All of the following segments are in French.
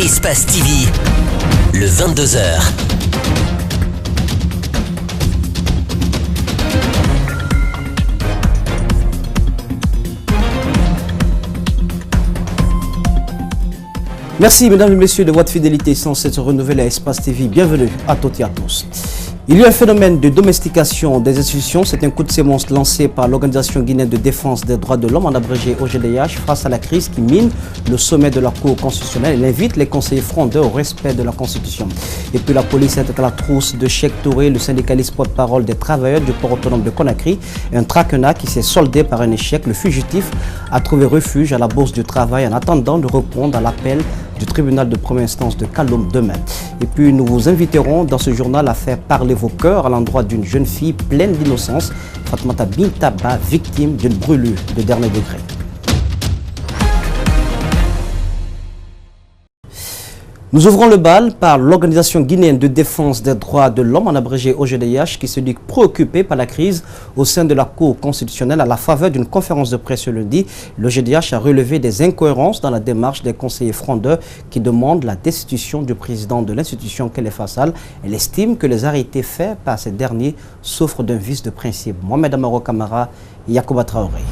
Espace TV, le 22h. Merci mesdames et messieurs de votre fidélité sans cesse renouvelée à Espace TV. Bienvenue à toutes et à tous. Il y a un phénomène de domestication des institutions. C'est un coup de sémence lancé par l'Organisation guinéenne de défense des droits de l'homme, en abrégé OGDH, face à la crise qui mine le sommet de la Cour constitutionnelle. Elle invite les conseillers frondeurs au respect de la Constitution. Et puis la police est à la trousse de Cheikh Touré, le syndicaliste porte-parole des travailleurs du port autonome de Conakry. Un traquenard qui s'est soldé par un échec. Le fugitif a trouvé refuge à la Bourse du Travail en attendant de répondre à l'appel du tribunal de première instance de Kaloum demain. Et puis nous vous inviterons dans ce journal à faire parler vos cœurs à l'endroit d'une jeune fille pleine d'innocence, Fatoumata Bintaba, victime d'une brûlure de dernier degré. Nous ouvrons le bal par l'Organisation guinéenne de défense des droits de l'homme, en abrégé OGDH, qui se dit préoccupée par la crise au sein de la Cour constitutionnelle. À la faveur d'une conférence de presse ce lundi, l'OGDH a relevé des incohérences dans la démarche des conseillers frondeurs qui demandent la destitution du président de l'institution Kélé Fassal. Elle estime que les arrêtés faits par ces derniers souffrent d'un vice de principe. Mohamed Amaro Kamara et Yacouba Traoré.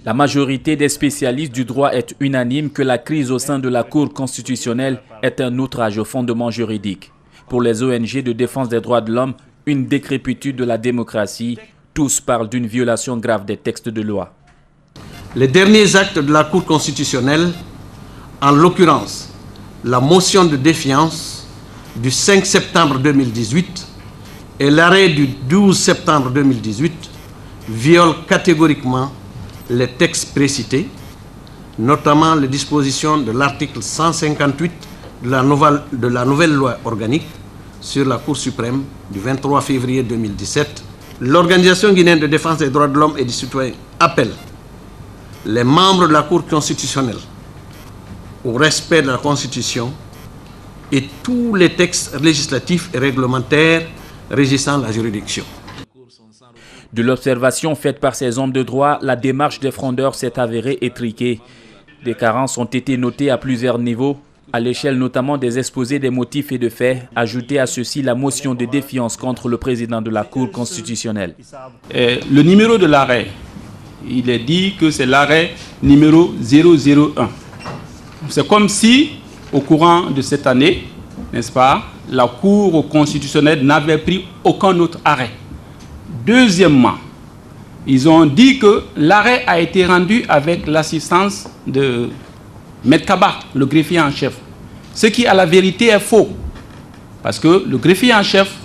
La majorité des spécialistes du droit est unanime que la crise au sein de la Cour constitutionnelle est un outrage au fondement juridique. Pour les ONG de défense des droits de l'homme, une décrépitude de la démocratie. Tous parlent d'une violation grave des textes de loi. Les derniers actes de la Cour constitutionnelle, en l'occurrence la motion de défiance du 5 septembre 2018 et l'arrêt du 12 septembre 2018, violent catégoriquement les textes précités, notamment les dispositions de l'article 158 de la nouvelle loi organique sur la Cour suprême du 23 février 2017. L'Organisation guinéenne de défense des droits de l'homme et des citoyens appelle les membres de la Cour constitutionnelle au respect de la Constitution et tous les textes législatifs et réglementaires régissant la juridiction. De l'observation faite par ces hommes de droit, la démarche des frondeurs s'est avérée étriquée. Des carences ont été notées à plusieurs niveaux, à l'échelle notamment des exposés des motifs et de faits. Ajoutez à ceci la motion de défiance contre le président de la Cour constitutionnelle. Le numéro de l'arrêt, il est dit que c'est l'arrêt numéro 001. C'est comme si, au courant de cette année, n'est-ce pas, la Cour constitutionnelle n'avait pris aucun autre arrêt. Deuxièmement, ils ont dit que l'arrêt a été rendu avec l'assistance de Maître Kaba, le greffier en chef. Ce qui, à la vérité, est faux. Parce que le greffier en chef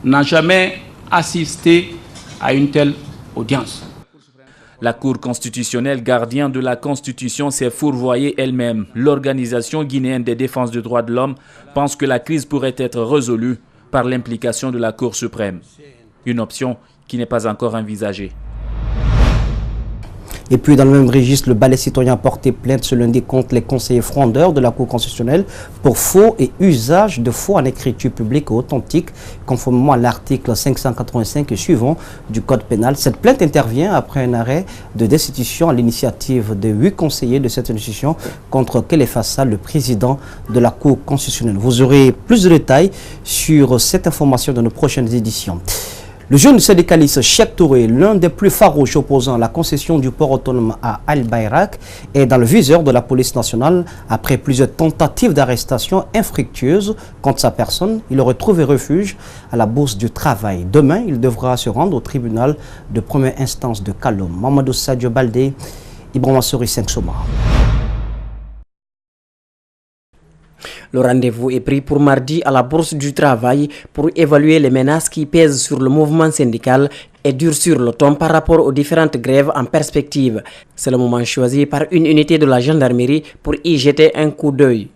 n'a jamais assisté à une telle audience. La Cour constitutionnelle, gardien de la Constitution, s'est fourvoyée elle-même. L'Organisation guinéenne des défenses des droits de l'homme pense que la crise pourrait être résolue par l'implication de la Cour suprême. Une option qui n'est pas encore envisagée. Et puis dans le même registre, le Balai citoyen a porté plainte ce lundi contre les conseillers frondeurs de la Cour constitutionnelle pour faux et usage de faux en écriture publique et authentique, conformément à l'article 585 et suivant du Code pénal. Cette plainte intervient après un arrêt de destitution à l'initiative de 8 conseillers de cette institution contre Kélé Fassal, le président de la Cour constitutionnelle. Vous aurez plus de détails sur cette information dans nos prochaines éditions. Le jeune syndicaliste Cheikh Touré, l'un des plus farouches opposants à la concession du port autonome à Al-Bayrak, est dans le viseur de la police nationale après plusieurs tentatives d'arrestation infructueuses contre sa personne. Il aurait trouvé refuge à la Bourse du Travail. Demain, il devra se rendre au tribunal de première instance de Kaloum. Mamadou Sadio Baldé, Ibrahima Souri 5 Soma. Le rendez-vous est pris pour mardi à la Bourse du Travail pour évaluer les menaces qui pèsent sur le mouvement syndical et durcir le ton par rapport aux différentes grèves en perspective. C'est le moment choisi par une unité de la gendarmerie pour y jeter un coup d'œil.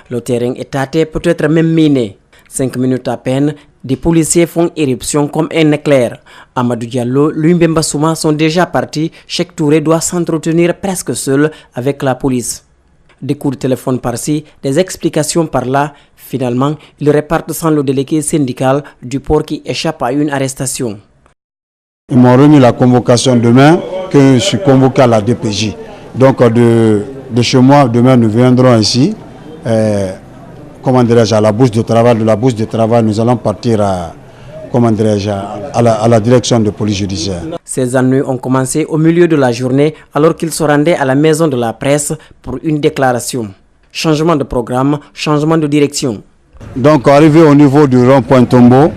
Le terrain est tâté, peut-être même miné. 5 minutes à peine, des policiers font éruption comme un éclair. Amadou Diallo, Lumbemba Souma sont déjà partis. Cheikh Touré doit s'entretenir presque seul avec la police. Des coups de téléphone par-ci, des explications par-là. Finalement, ils repartent sans le délégué syndical du port qui échappe à une arrestation. Ils m'ont remis la convocation demain, que je suis convoqué à la DPJ. Donc de chez moi, demain nous viendrons ici comment dirais-je, à la bourse de travail. De la bourse de travail, nous allons partir à, comment dirais-je, à la direction de police judiciaire. Ces ennuis ont commencé au milieu de la journée alors qu'ils se rendaient à la maison de la presse pour une déclaration. Changement de programme, changement de direction. Donc arrivé au niveau du rond-point Tombeau,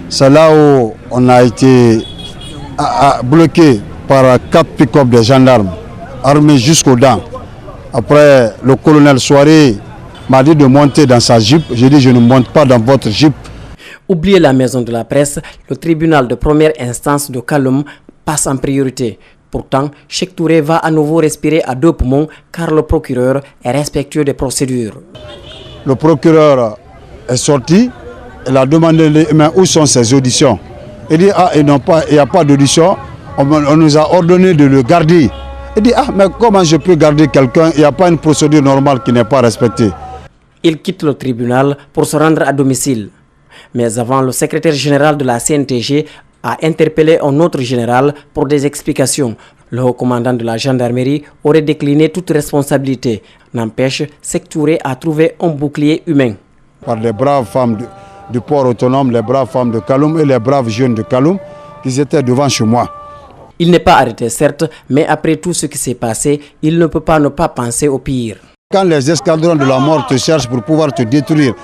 c'est là où on a été bloqué par 4 pick-up des gendarmes armés jusqu'aux dents. Après, le colonel Soiré m'a dit de monter dans sa jeep. J'ai dit je ne monte pas dans votre jeep. Oubliez la maison de la presse, le tribunal de première instance de Kaloum passe en priorité. Pourtant, Cheikh Touré va à nouveau respirer à 2 poumons car le procureur est respectueux des procédures. Le procureur est sorti, il a demandé mais où sont ses auditions. Il dit il n'y a pas d'audition, on nous a ordonné de le garder. Il dit mais comment je peux garder quelqu'un, il n'y a pas une procédure normale qui n'est pas respectée. Il quitte le tribunal pour se rendre à domicile. Mais avant, le secrétaire général de la CNTG a interpellé un autre général pour des explications. Le haut commandant de la gendarmerie aurait décliné toute responsabilité. N'empêche, Cheikh Touré a trouvé un bouclier humain. Par les braves femmes du port autonome, les braves femmes de Kaloum et les braves jeunes de Kaloum qui étaient devant chez moi. Il n'est pas arrêté certes, mais après tout ce qui s'est passé, il ne peut pas ne pas penser au pire. Quand les escadrons de la mort te cherchent pour pouvoir te détruire,